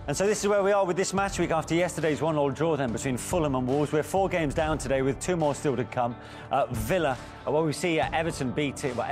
And so this is where we are with this match week after yesterday's 1-1 draw then between Fulham and Wolves. We're 4 games down today with 2 more still to come. Villa, well, we see Everton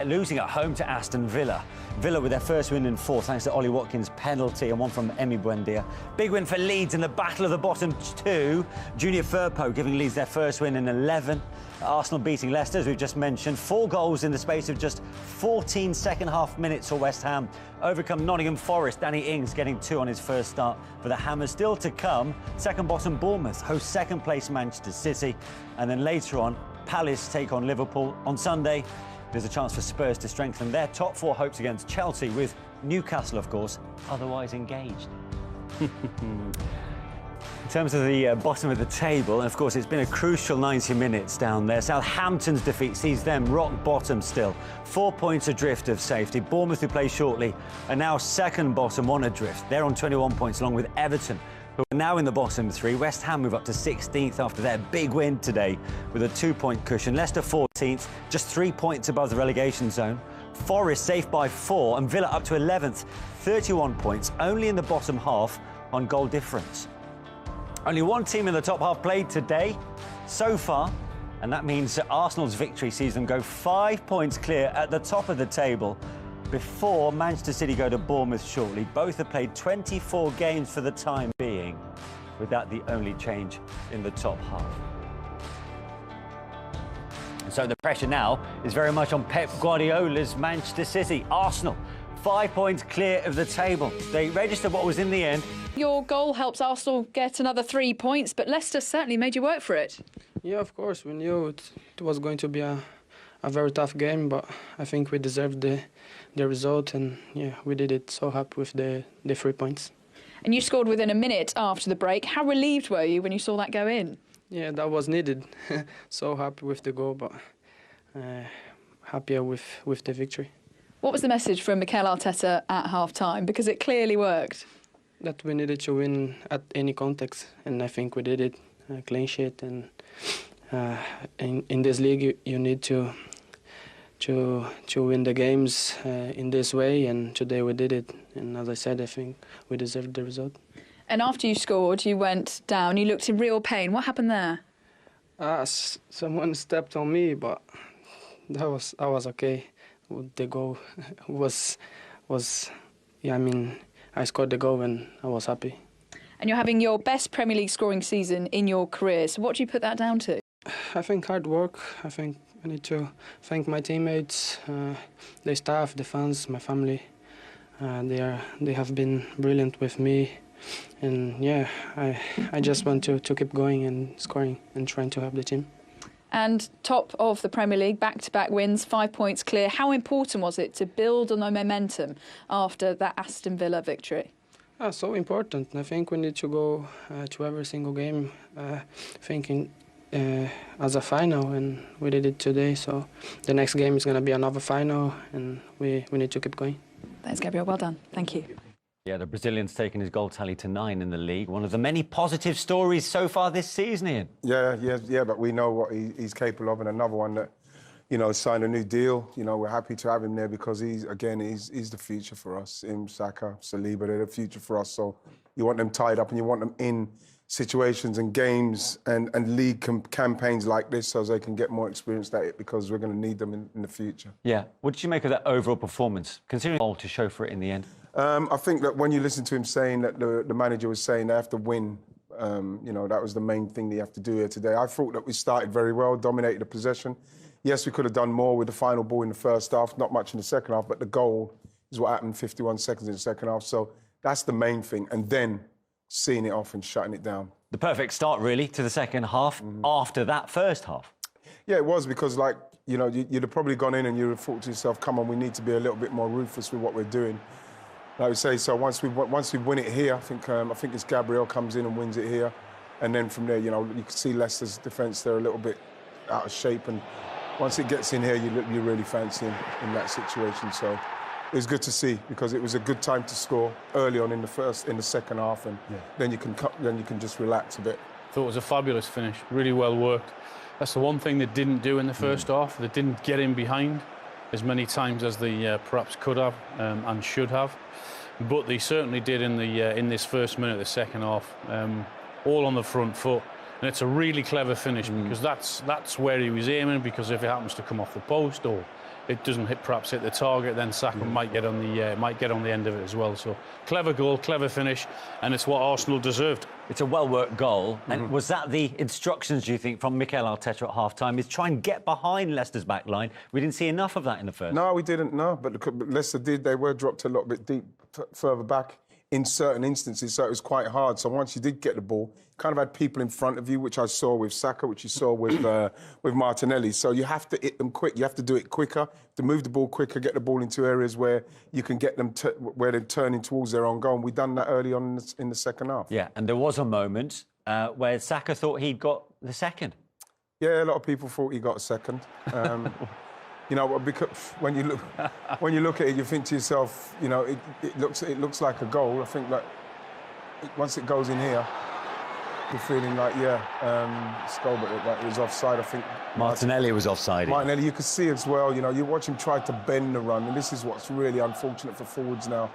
losing at home to Aston Villa. Villa with their first win in 4 thanks to Ollie Watkins' penalty and one from Emi Buendia. Big win for Leeds in the battle of the bottom 2. Junior Firpo giving Leeds their first win in 11. Arsenal beating Leicester, as we've just mentioned. 4 goals in the space of just 14 second-half minutes for West Ham. Overcome Nottingham Forest. Danny Ings getting 2 on his first start for the Hammers. Still to come, second bottom Bournemouth host second-place Manchester City. And then later on, Palace take on Liverpool. On Sunday, there's a chance for Spurs to strengthen their top 4 hopes against Chelsea, with Newcastle, of course, otherwise engaged. In terms of the bottom of the table, and of course it's been a crucial 90 minutes down there. Southampton's defeat sees them rock bottom still. 4 points adrift of safety. Bournemouth, who play shortly, are now second bottom, 1 adrift. They're on 21 points along with Everton, who are now in the bottom 3. West Ham move up to 16th after their big win today with a 2-point cushion. Leicester 14th, just 3 points above the relegation zone. Forest safe by 4 and Villa up to 11th, 31 points, only in the bottom half on goal difference. Only 1 team in the top half played today so far, and that means that Arsenal's victory sees them go 5 points clear at the top of the table before Manchester City go to Bournemouth shortly. Both have played 24 games for the time being, with that the only change in the top half. And so the pressure now is very much on Pep Guardiola's Manchester City. Arsenal, 5 points clear of the table. They registered what was in the end. Your goal helps Arsenal get another 3 points, but Leicester certainly made you work for it. Yeah, of course. We knew it was going to be a very tough game, but I think we deserved the result, and yeah, we did it. So happy with the 3 points. And you scored within a minute after the break. How relieved were you when you saw that go in? Yeah, that was needed. So happy with the goal, but happier with the victory. What was the message from Mikel Arteta at half-time? Because it clearly worked. That we needed to win at any context, and I think we did it. Clean sheet, and in this league you need to win the games in this way, and today we did it. And as I said, I think we deserved the result. And after you scored, you went down. You looked in real pain. What happened there? Someone stepped on me, but I was okay. The goal was yeah. I mean, I scored the goal and I was happy. And you're having your best Premier League scoring season in your career. So what do you put that down to? I think hard work. I think I need to thank my teammates, the staff, the fans, my family. They have been brilliant with me. And yeah, I just want to keep going and scoring and trying to help the team. And top of the Premier League, back-to-back wins, 5 points clear. How important was it to build on the momentum after that Aston Villa victory? So important. I think we need to go to every single game thinking as a final, and we did it today. So the next game is going to be another final, and we need to keep going. Thanks, Gabriel. Well done. Thank you. Yeah, the Brazilian's taken his goal tally to 9 in the league. One of the many positive stories so far this season, Ian. Yeah, but we know what he's capable of, and another one that, you know, signed a new deal. You know, we're happy to have him there because he's the future for us. Him, Saka, Saliba, they're the future for us. So you want them tied up and you want them in situations and games and league campaigns like this so they can get more experience at it, because we're going to need them in the future. Yeah. What did you make of that overall performance, considering the goal to show for it in the end? I think that when you listen to him saying that the manager was saying they have to win, you know, that was the main thing they have to do here today. I thought that we started very well, dominated the possession. Yes, we could have done more with the final ball in the first half, not much in the second half, but the goal is what happened 51 seconds in the second half. So that's the main thing. And then seeing it off and shutting it down. The perfect start, really, to the second half after that first half. Yeah, it was, because, like, you know, you'd have probably gone in and you'd have thought to yourself, come on, we need to be a little bit more ruthless with what we're doing. Like we say, so once we win it here, I think it's Gabriel comes in and wins it here. And then from there, you know, you can see Leicester's defence, they're a little bit out of shape. And once it gets in here, you really fancy him in that situation. So it was good to see, because it was a good time to score early on in the second half, and then you can just relax a bit. I thought it was a fabulous finish, really well worked. That's the one thing they didn't do in the first half. They didn't get in behind as many times as they perhaps could have and should have. but they certainly did in this first minute of the second half, all on the front foot. And it's a really clever finish because that's where he was aiming, because if it happens to come off the post or it doesn't perhaps hit the target, then Saka might get on the end of it as well. So clever goal, clever finish, and it's what Arsenal deserved. It's a well-worked goal. And was that the instructions, do you think, from Mikel Arteta at half-time, is try and get behind Leicester's back line? We didn't see enough of that in the first. No, we didn't, no. But Leicester did. They were dropped a little bit deep, further back in certain instances, so it was quite hard. So once you did get the ball, kind of had people in front of you, which I saw with Saka, which you saw with Martinelli. So you have to hit them quick. You have to do it quicker, to move the ball quicker, get the ball into areas where you can get them where they're turning towards their own goal. And we've done that early on in the second half. Yeah, and there was a moment where Saka thought he'd got the second. Yeah, a lot of people thought he got a second. You know, because when you look at it, you think to yourself, you know, it looks like a goal. I think that once it goes in here, you're feeling like, it's goal, but it was offside. I think Martinelli was offside. Martinelli, you could see as well. You know, you watch him try to bend the run, and this is what's really unfortunate for forwards now.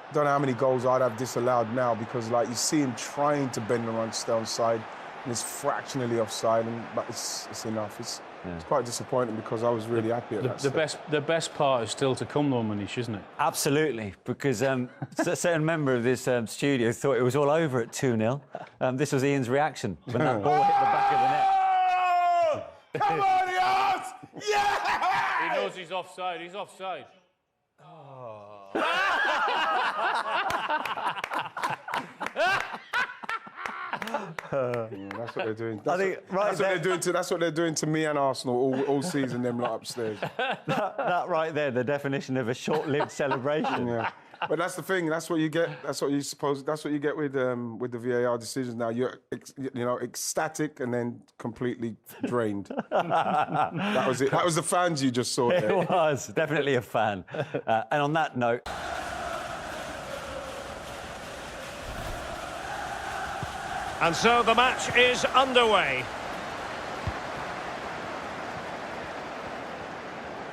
I don't know how many goals I'd have disallowed now, because like you see him trying to bend the run to stay onside, and it's fractionally offside, but it's enough. It's quite disappointing because I was really happy at that. The best part is still to come, though, Manish, isn't it? Absolutely, because a certain member of this studio thought it was all over at 2-0. This was Ian's reaction when that ball hit the back of the net. Come on, Ian! Yeah! He knows he's offside. He's offside. That's what they're doing. That's what they're doing to me and Arsenal all season. Them lot upstairs. that right there, the definition of a short-lived celebration. Yeah, but that's the thing. That's what you get. That's what you get with the VAR decisions. Now you're ecstatic and then completely drained. That was it. That was the fans you just saw there. It was definitely a fan. And on that note. And so the match is underway.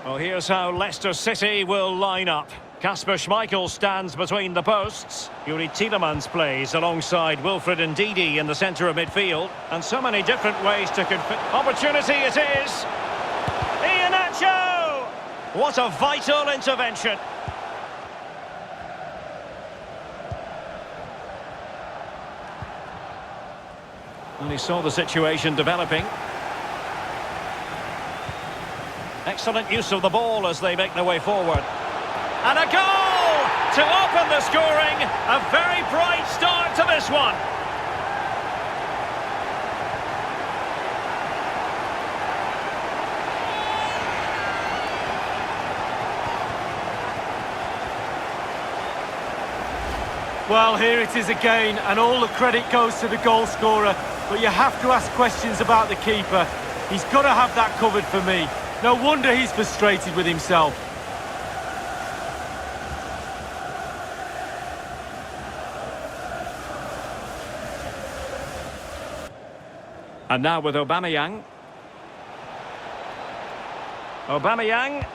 Well, here's how Leicester City will line up. Kasper Schmeichel stands between the posts. Yuri Tielemans plays alongside Wilfred Ndidi in the centre of midfield. And so many different ways to opportunity it is. Iheanacho! What a vital intervention. And he saw the situation developing. Excellent use of the ball as they make their way forward. And a goal to open the scoring. A very bright start to this one. Well, here it is again, and all the credit goes to the goal scorer. But you have to ask questions about the keeper. He's got to have that covered for me. No wonder he's frustrated with himself. And now with Aubameyang. Aubameyang.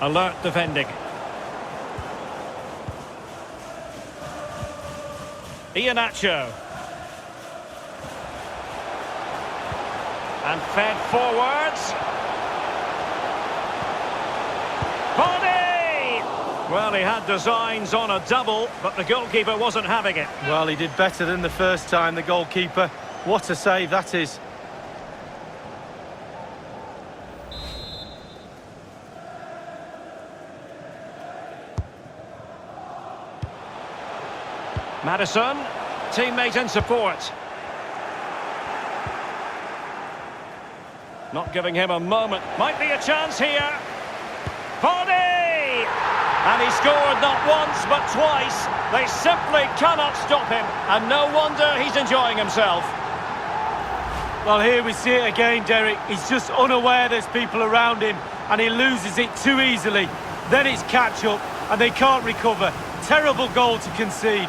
Alert defending. Iheanacho. And fed forwards. Body! Well, he had designs on a double, but the goalkeeper wasn't having it. Well, he did better than the first time, the goalkeeper. What a save that is. Maddison, teammate in support. Not giving him a moment. Might be a chance here. Body! And he scored not once but twice. They simply cannot stop him. And no wonder he's enjoying himself. Well, here we see it again, Derek. He's just unaware there's people around him and he loses it too easily. Then it's catch-up and they can't recover. Terrible goal to concede.